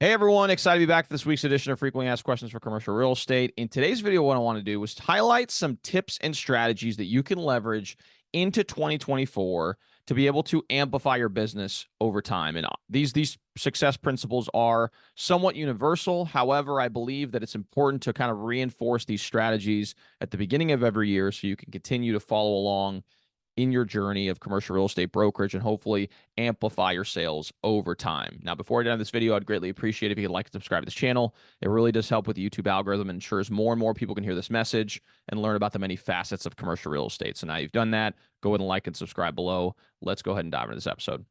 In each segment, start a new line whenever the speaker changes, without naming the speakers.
Hey everyone, excited to be back for this week's edition of Frequently Asked Questions for Commercial Real Estate. In today's video, what I want to do is highlight some tips and strategies that you can leverage into 2024 to be able to amplify your business over time. And these success principles are somewhat universal. However, I believe that it's important to kind of reinforce these strategies at the beginning of every year so you can continue to follow along in your journey of commercial real estate brokerage and hopefully amplify your sales over time. Now, before I get into this video, I'd greatly appreciate if you could like and subscribe to this channel. It really does help with the YouTube algorithm and ensures more and more people can hear this message and learn about the many facets of commercial real estate. So now you've done that, go ahead and like and subscribe below. Let's go ahead and dive into this episode.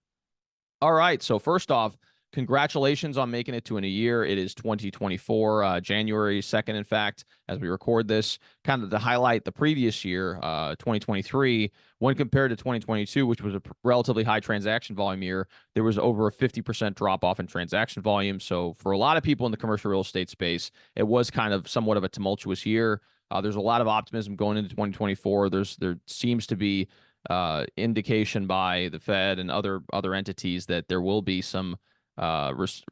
All right. So first off, congratulations on making it to a new year. It is 2024, January 2nd, in fact, as we record this. Kind of to highlight the previous year, 2023, when compared to 2022, which was a relatively high transaction volume year, there was over a 50% drop off in transaction volume. So for a lot of people in the commercial real estate space, it was kind of somewhat of a tumultuous year. There's a lot of optimism going into 2024. There seems to be indication by the Fed and other entities that there will be some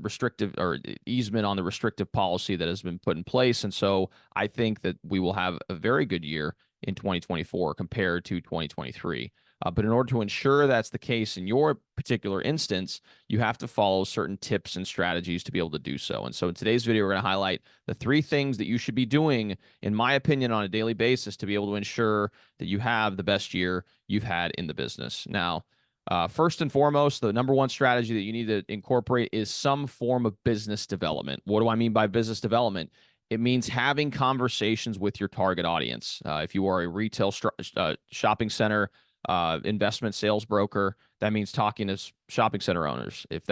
restrictive or easement on the restrictive policy that has been put in place. And so I think that we will have a very good year in 2024 compared to 2023. But in order to ensure that's the case in your particular instance, you have to follow certain tips and strategies to be able to do so. And so in today's video, we're going to highlight the 3 things that you should be doing, in my opinion, on a daily basis to be able to ensure that you have the best year you've had in the business. Now, first and foremost, the number one strategy that you need to incorporate is some form of business development. What do I mean by business development? It means having conversations with your target audience. If you are a retail shopping center investment sales broker, that means talking to shopping center owners. If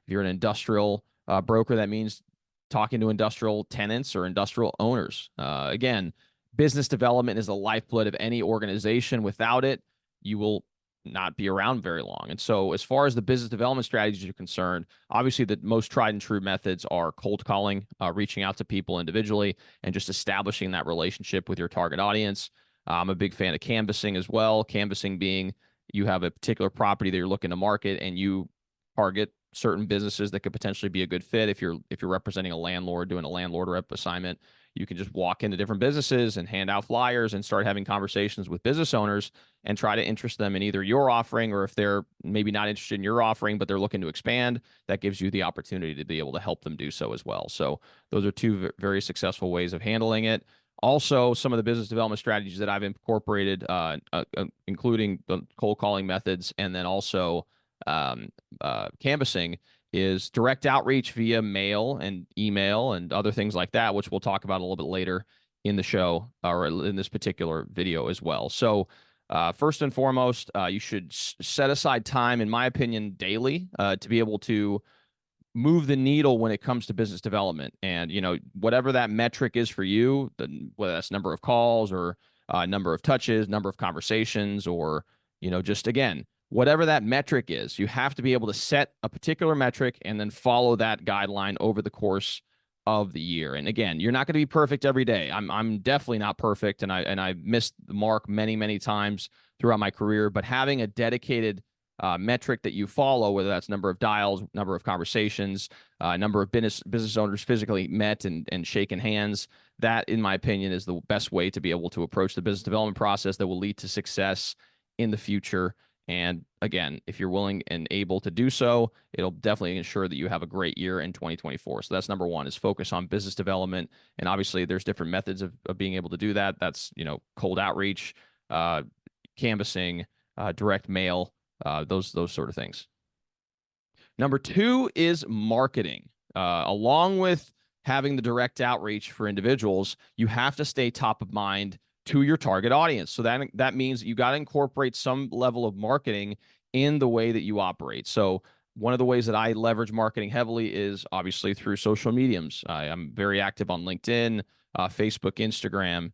you're an industrial broker, that means talking to industrial tenants or industrial owners. Again, business development is the lifeblood of any organization. Without it, you will not be around very long. And so as far as the business development strategies are concerned, obviously the most tried and true methods are cold calling, reaching out to people individually, and just establishing that relationship with your target audience. I'm a big fan of canvassing as well. Canvassing being you have a particular property that you're looking to market and you target certain businesses that could potentially be a good fit. If you're representing a landlord doing a landlord rep assignment, you can just walk into different businesses and hand out flyers and start having conversations with business owners and try to interest them in either your offering, or if they're maybe not interested in your offering, but they're looking to expand, that gives you the opportunity to be able to help them do so as well. So those are 2 very successful ways of handling it. Also, some of the business development strategies that I've incorporated, including the cold calling methods, and then also canvassing, is direct outreach via mail and email and other things like that, which we'll talk about a little bit later in the show or in this particular video as well. So first and foremost, you should set aside time, in my opinion, daily to be able to move the needle when it comes to business development. And, whatever that metric is for you, whether that's number of calls or number of touches, number of conversations, or, just again, whatever that metric is, you have to be able to set a particular metric and then follow that guideline over the course of the year. And again, you're not going to be perfect every day. I'm definitely not perfect, and I missed the mark many, many times throughout my career. But having a dedicated metric that you follow, whether that's number of dials, number of conversations, number of business owners physically met and shaken hands, that, in my opinion, is the best way to be able to approach the business development process that will lead to success in the future. And again, if you're willing and able to do so, it'll definitely ensure that you have a great year in 2024. So that's number one, is focus on business development. And obviously there's different methods of being able to do that. That's, cold outreach, canvassing, direct mail, those sort of things. Number 2 is marketing. Along with having the direct outreach for individuals, you have to stay top of mind to your target audience. So that means you got to incorporate some level of marketing in the way that you operate. So one of the ways that I leverage marketing heavily is obviously through social mediums. I'm very active on LinkedIn, Facebook, Instagram,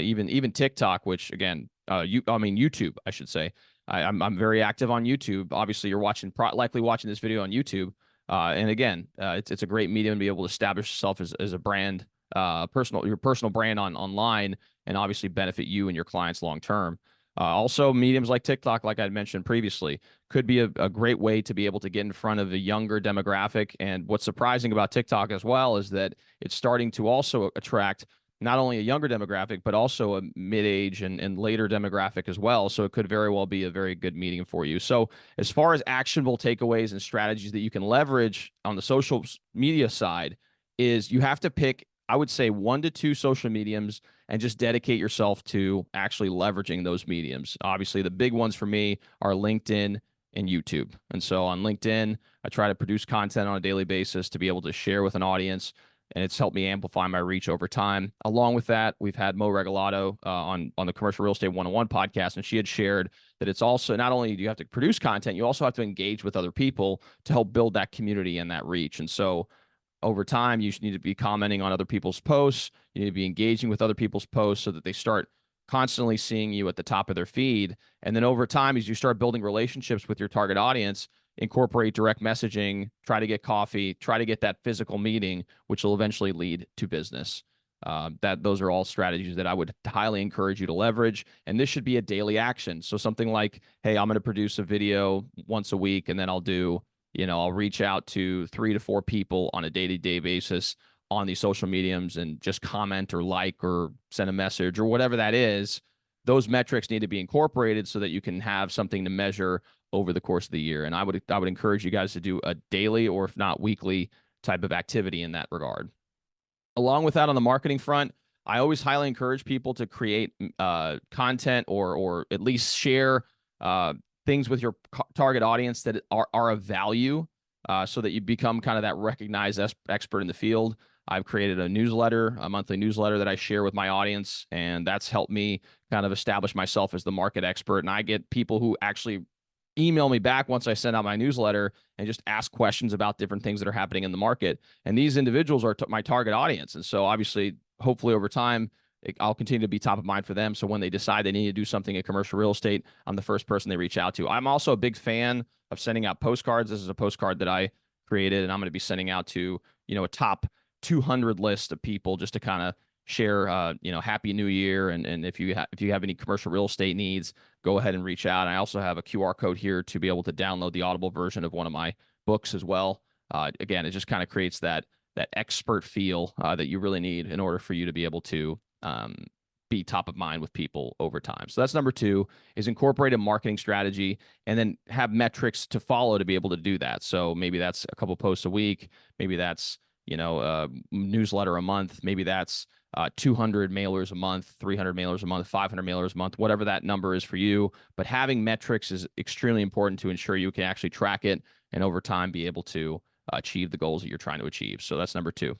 even TikTok, which again, YouTube, I should say. I'm very active on YouTube. Obviously, you're likely watching this video on YouTube. And again, it's a great medium to be able to establish yourself as a brand, your personal brand online, and obviously benefit you and your clients long term. Also, mediums like TikTok, like I mentioned previously, could be a great way to be able to get in front of a younger demographic. And what's surprising about TikTok as well is that it's starting to also attract not only a younger demographic, but also a mid-age and later demographic as well. So it could very well be a very good medium for you. So as far as actionable takeaways and strategies that you can leverage on the social media side, is you have to pick, I would say, 1 to 2 social mediums and just dedicate yourself to actually leveraging those mediums. Obviously, the big ones for me are LinkedIn and YouTube. And so on LinkedIn, I try to produce content on a daily basis to be able to share with an audience, and it's helped me amplify my reach over time. Along with that, we've had Mo Regalado on the Commercial Real Estate 101 podcast, and she had shared that it's also not only do you have to produce content, you also have to engage with other people to help build that community and that reach. And so over time, you need to be commenting on other people's posts. You need to be engaging with other people's posts so that they start constantly seeing you at the top of their feed. And then over time, as you start building relationships with your target audience, incorporate direct messaging, try to get coffee, try to get that physical meeting, which will eventually lead to business. Those are all strategies that I would highly encourage you to leverage. And this should be a daily action. So something like, hey, I'm going to produce a video once a week, and then I'll reach out to 3 to 4 people on a day-to-day basis on these social mediums and just comment or like or send a message or whatever that is. Those metrics need to be incorporated so that you can have something to measure over the course of the year. And I would encourage you guys to do a daily or if not weekly type of activity in that regard. Along with that, on the marketing front, I always highly encourage people to create content or at least share things with your target audience that are of value, so that you become kind of that recognized expert in the field. I've created a monthly newsletter that I share with my audience, and that's helped me kind of establish myself as the market expert. And I get people who actually email me back once I send out my newsletter and just ask questions about different things that are happening in the market. And these individuals are my target audience. And so obviously, hopefully over time, I'll continue to be top of mind for them. So when they decide they need to do something in commercial real estate, I'm the first person they reach out to. I'm also a big fan of sending out postcards. This is a postcard that I created, and I'm going to be sending out to, a top 200 list of people just to kind of share, Happy New Year. And if you have any commercial real estate needs, go ahead and reach out. I also have a QR code here to be able to download the Audible version of one of my books as well. Again, it just kind of creates that expert feel that you really need in order for you to be able to be top of mind with people over time. So that's number 2, is incorporate a marketing strategy and then have metrics to follow to be able to do that. So maybe that's a couple posts a week. Maybe that's, a newsletter a month. Maybe that's 200 mailers a month, 300 mailers a month, 500 mailers a month, whatever that number is for you. But having metrics is extremely important to ensure you can actually track it and over time be able to achieve the goals that you're trying to achieve. So that's number 2.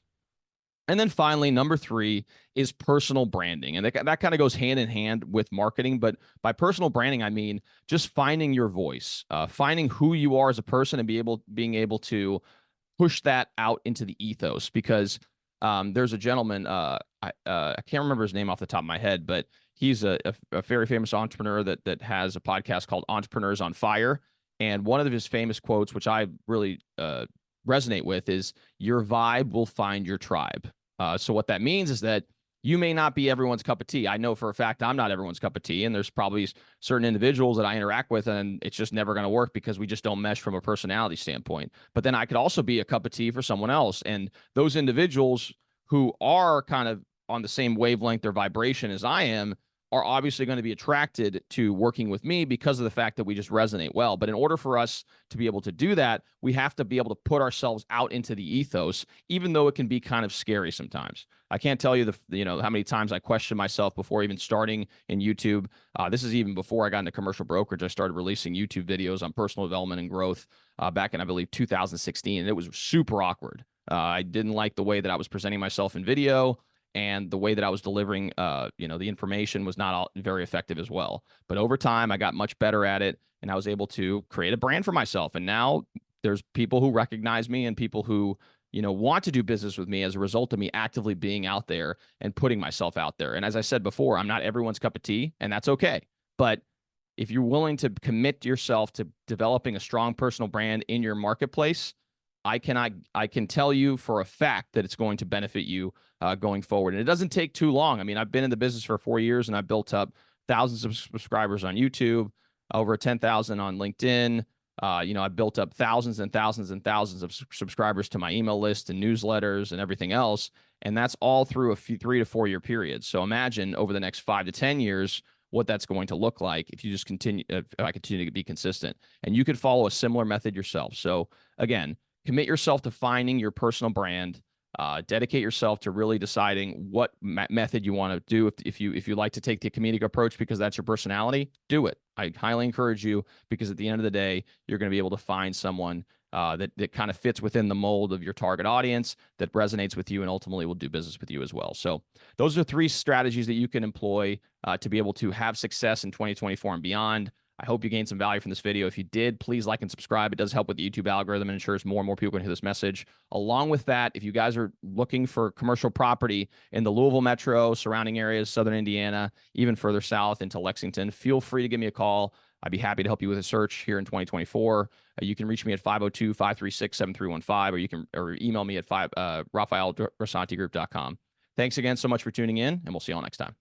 And then finally, number 3 is personal branding. And that kind of goes hand in hand with marketing. But by personal branding, I mean just finding your voice, finding who you are as a person and being able to push that out into the ethos. Because there's a gentleman, I can't remember his name off the top of my head, but he's a very famous entrepreneur that has a podcast called Entrepreneurs on Fire. And one of his famous quotes, which I really resonate with, is your vibe will find your tribe. So what that means is that you may not be everyone's cup of tea. I know for a fact I'm not everyone's cup of tea, and there's probably certain individuals that I interact with, and it's just never going to work because we just don't mesh from a personality standpoint. But then I could also be a cup of tea for someone else, and those individuals who are kind of on the same wavelength or vibration as I am are obviously going to be attracted to working with me because of the fact that we just resonate well. But in order for us to be able to do that, we have to be able to put ourselves out into the ethos, even though it can be kind of scary sometimes. I can't tell you how many times I questioned myself before even starting in YouTube. This is even before I got into commercial brokerage. I started releasing YouTube videos on personal development and growth back in, I believe, 2016, and it was super awkward. I didn't like the way that I was presenting myself in video, and the way that I was delivering, the information was not very effective as well. But over time, I got much better at it, and I was able to create a brand for myself. And now there's people who recognize me and people who, want to do business with me as a result of me actively being out there and putting myself out there. And as I said before, I'm not everyone's cup of tea, and that's okay. But if you're willing to commit yourself to developing a strong personal brand in your marketplace, I can tell you for a fact that it's going to benefit you going forward. And it doesn't take too long. I mean, I've been in the business for 4 years, and I've built up thousands of subscribers on YouTube, over 10,000 on LinkedIn. I built up thousands and thousands and thousands of subscribers to my email list and newsletters and everything else. And that's all through a 3 to 4 year period. So imagine over the next 5 to 10 years what that's going to look like if you just continue, if I continue to be consistent. And you could follow a similar method yourself. So again, commit yourself to finding your personal brand. Dedicate yourself to really deciding what method you want to do. If you like to take the comedic approach because that's your personality, do it. I highly encourage you, because at the end of the day, you're going to be able to find someone that kind of fits within the mold of your target audience, that resonates with you, and ultimately will do business with you as well. So those are 3 strategies that you can employ to be able to have success in 2024 and beyond. I hope you gained some value from this video. If you did, please like and subscribe. It does help with the YouTube algorithm and ensures more and more people can hear this message. Along with that, if you guys are looking for commercial property in the Louisville metro, surrounding areas, southern Indiana, even further south into Lexington, feel free to give me a call. I'd be happy to help you with a search here in 2024. You can reach me at 502-536-7315, or you can email me at Raphael@rasantigroup.com. Thanks again so much for tuning in, and we'll see you all next time.